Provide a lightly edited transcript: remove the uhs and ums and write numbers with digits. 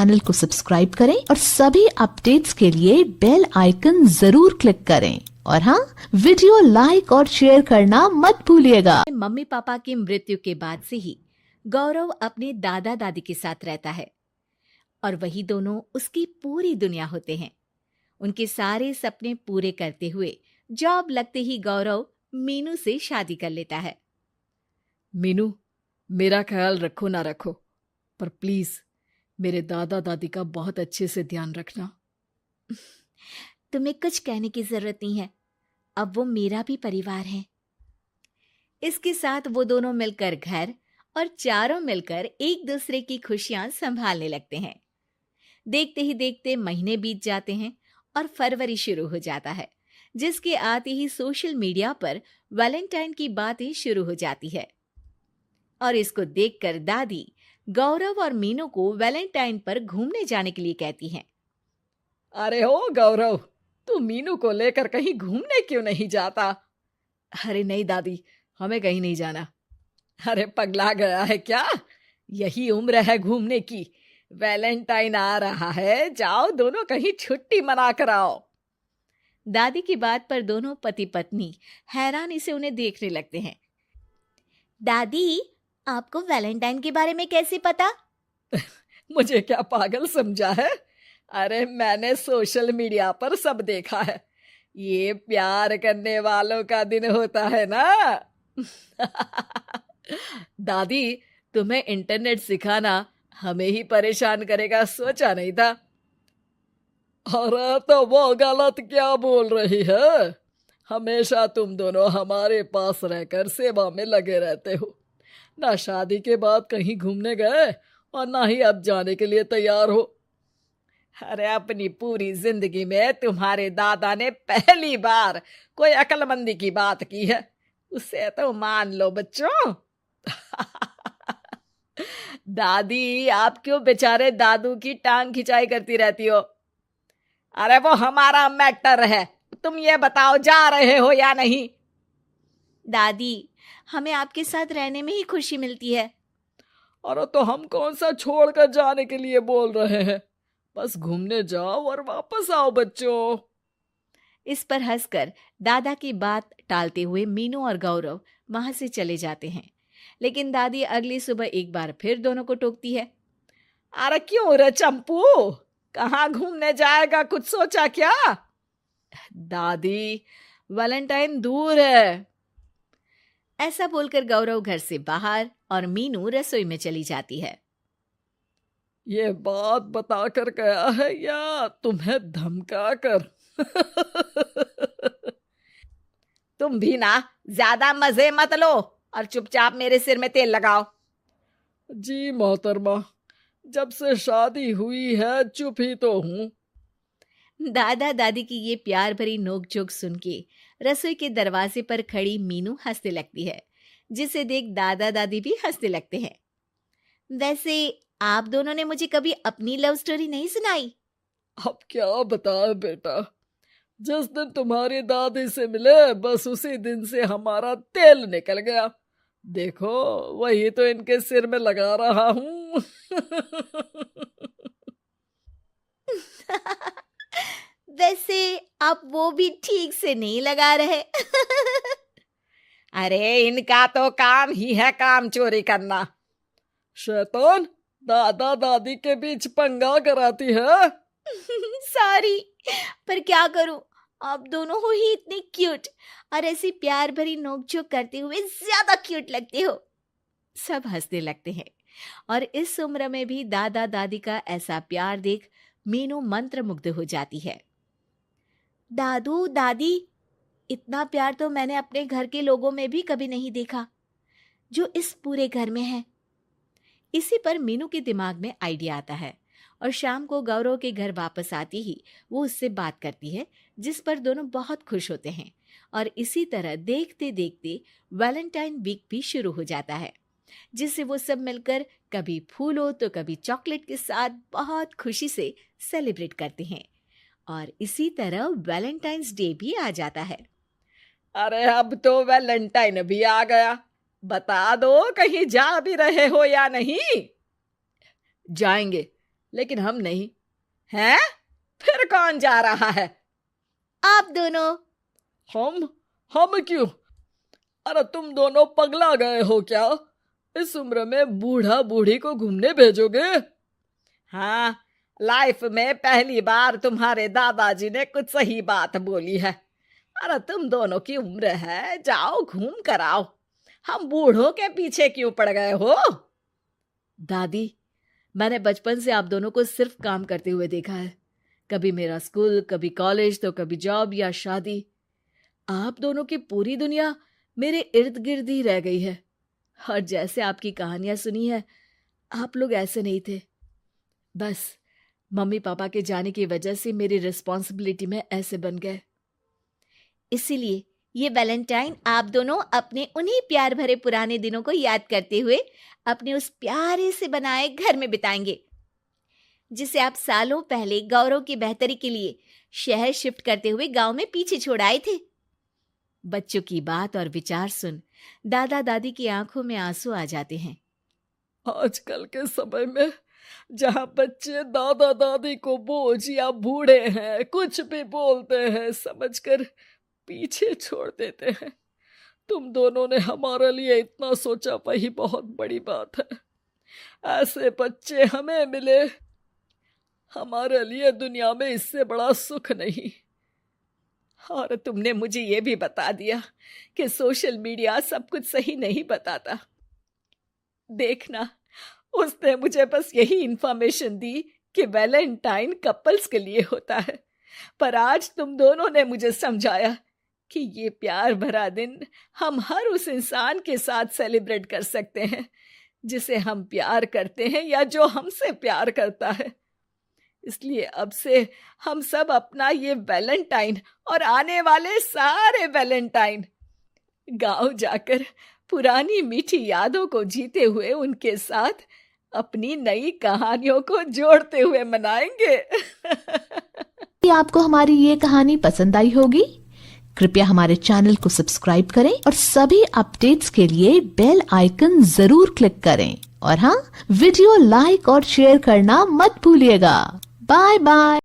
Channel को subscribe करें और सभी अपडेट्स के लिए बेल आइकन जरूर क्लिक करें। और हाँ, वीडियो लाइक और शेयर करना मत भूलिएगा। मम्मी पापा की मृत्यु के बाद से ही गौरव अपने दादा दादी के साथ रहता है और वही दोनों उसकी पूरी दुनिया होते हैं। उनके सारे सपने पूरे करते हुए जॉब लगते ही गौरव मीनू से शादी कर लेता है। मीनू, मेरा ख्याल रखो ना रखो, पर प्लीज मेरे दादा दादी का बहुत अच्छे से ध्यान रखना। तुम्हें कुछ कहने की जरूरत नहीं है, अब वो मेरा भी परिवार है। इसके साथ वो दोनों मिलकर घर और चारों मिलकर एक दूसरे की खुशियां संभालने लगते हैं। देखते ही देखते महीने बीत जाते हैं और फरवरी शुरू हो जाता है, जिसके आते ही सोशल मीडिया पर वैलेंटाइन की बातें शुरू हो जाती है। और इसको देखकर दादी गौरव और मीनू को वैलेंटाइन पर घूमने जाने के लिए कहती हैं। अरे ओ गौरव, तू मीनू को लेकर कहीं घूमने क्यों नहीं जाता? अरे नहीं दादी, हमें कहीं नहीं जाना। अरे पगला गया है क्या? यही उम्र है घूमने की। वैलेंटाइन आ रहा है, जाओ दोनों कहीं छुट्टी मना कर आओ। दादी की बात पर दोनों पति पत्नी हैरानी से उन्हें देखने लगते हैं। दादी, आपको वैलेंटाइन के बारे में कैसे पता? मुझे क्या पागल समझा है? अरे मैंने सोशल मीडिया पर सब देखा है। ये प्यार करने वालों का दिन होता है ना। दादी, तुम्हें इंटरनेट सिखाना हमें ही परेशान करेगा, सोचा नहीं था। अरे तो वो गलत क्या बोल रही है? हमेशा तुम दोनों हमारे पास रहकर सेवा में लगे रहते हो। ना शादी के बाद कहीं घूमने गए और ना ही अब जाने के लिए तैयार हो। अरे अपनी पूरी जिंदगी में तुम्हारे दादा ने पहली बार कोई अक्लमंदी की बात की है, उसे तो मान लो बच्चों। दादी, आप क्यों बेचारे दादू की टांग खिंचाई करती रहती हो? अरे वो हमारा मैटर है, तुम ये बताओ जा रहे हो या नहीं? दादी, हमें आपके साथ रहने में ही खुशी मिलती है। अरे तो हम कौन सा छोड़कर जाने के लिए बोल रहे हैं? बस घूमने जाओ और वापस आओ बच्चों। इस पर हंसकर दादा की बात टालते हुए मीनू और गौरव वहां से चले जाते हैं। लेकिन दादी अगली सुबह एक बार फिर दोनों को टोकती है। अरे क्यों रे चंपू, कहाँ घूमने जाएगा, कुछ सोचा क्या? दादी, वैलेंटाइन दूर है। ऐसा बोलकर गौरव घर से बाहर और मीनू रसोई में चली जाती है। ये बात बता कर गया है या तुम्हें धमका कर? तुम भी ना ज्यादा मजे मत लो और चुपचाप मेरे सिर में तेल लगाओ। जी मोहतरमा, जब से शादी हुई है चुप ही तो हूँ। दादा दादी की ये प्यार भरी नोकझोंक सुन के रसोई के दरवाजे पर खड़ी मीनू हंसने लगती है, जिसे देख दादा दादी भी हंसने लगते हैं। वैसे आप दोनों ने मुझे कभी अपनी लव स्टोरी नहीं सुनाई। अब क्या बताए बेटा, जिस दिन तुम्हारी दादी से मिले बस उसी दिन से हमारा तेल निकल गया। देखो वही तो इनके सिर में लगा रहा हूँ। वैसे आप वो भी ठीक से नहीं लगा रहे। अरे इनका तो काम ही है काम चोरी करना। शैतान, दादा दादी के बीच पंगा कराती है। सॉरी, पर क्या करूं, आप दोनों हो ही इतने क्यूट और ऐसी प्यार भरी नोकझोंक करते हुए ज्यादा क्यूट लगते हो। सब हंसने लगते हैं और इस उम्र में भी दादा दादी का ऐसा प्यार देख मीनू मंत्रमुग्ध हो जाती है। दादू दादी, इतना प्यार तो मैंने अपने घर के लोगों में भी कभी नहीं देखा जो इस पूरे घर में है। इसी पर मीनू के दिमाग में आइडिया आता है और शाम को गौरव के घर वापस आती ही वो उससे बात करती है, जिस पर दोनों बहुत खुश होते हैं। और इसी तरह देखते देखते वैलेंटाइन वीक भी शुरू हो जाता है, जिसे वो सब मिलकर कभी फूलों तो कभी चॉकलेट के साथ बहुत खुशी से सेलिब्रेट करते हैं। और इसी तरह वैलेंटाइंस डे भी आ जाता है। अरे अब तो वैलेंटाइन भी आ गया, बता दो कहीं जा भी रहे हो या नहीं? जाएंगे, लेकिन हम नहीं हैं। फिर कौन जा रहा है? आप दोनों। हम क्यों? अरे तुम दोनों पगला गए हो क्या? इस उम्र में बूढ़ा बूढ़ी को घूमने भेजोगे? हाँ, लाइफ में पहली बार तुम्हारे दादाजी ने कुछ सही बात बोली है। अरे तुम दोनों की उम्र है, जाओ घूम कर आओ। हम बूढ़ों के पीछे क्यों पड़ गए हो? दादी, मैंने बचपन से आप दोनों को सिर्फ काम करते हुए देखा है। कभी मेरा स्कूल, कभी कॉलेज, तो कभी जॉब या शादी। आप दोनों की पूरी दुनिया मेरे इर्द गिर्द ही रह गई है। और जैसे आपकी कहानियां सुनी है, आप लोग ऐसे नहीं थे। बस मम्मी पापा के जाने की वजह से मेरी रिस्पॉन्सिबिलिटी में ऐसे बन गए। इसीलिए ये वैलेंटाइन आप दोनों अपने उन्हीं प्यार भरे पुराने दिनों को याद करते हुए अपने उस प्यारे से बनाए घर में बिताएंगे, जिसे आप सालों पहले गौरव की बेहतरी के लिए शहर शिफ्ट करते हुए गांव में पीछे छोड़ आए थे। बच्चों की बात और विचार सुन दादा दादी की आंखों में आंसू आ जाते हैं। आजकल के समय में जहाँ बच्चे दादा दादी को बोझ या बूढ़े हैं कुछ भी बोलते हैं समझकर पीछे छोड़ देते हैं, तुम दोनों ने हमारे लिए इतना सोचा, वही बहुत बड़ी बात है। ऐसे बच्चे हमें मिले, हमारे लिए दुनिया में इससे बड़ा सुख नहीं। और तुमने मुझे ये भी बता दिया कि सोशल मीडिया सब कुछ सही नहीं बताता। देखना, उसने मुझे बस यही इंफॉर्मेशन दी कि वैलेंटाइन कपल्स के लिए होता है, पर आज तुम दोनों ने मुझे समझाया कि ये प्यार भरा दिन हम हर उस इंसान के साथ सेलिब्रेट कर सकते हैं जिसे हम प्यार करते हैं या जो हमसे प्यार करता है। इसलिए अब से हम सब अपना ये वैलेंटाइन और आने वाले सारे वैलेंटाइन गांव जाकर पुरानी मीठी यादों को जीते हुए उनके साथ अपनी नई कहानियों को जोड़ते हुए मनाएंगे। कि आपको हमारी ये कहानी पसंद आई होगी। कृपया हमारे चैनल को सब्सक्राइब करें और सभी अपडेट्स के लिए बेल आइकन जरूर क्लिक करें। और हाँ, वीडियो लाइक और शेयर करना मत भूलिएगा। Bye bye.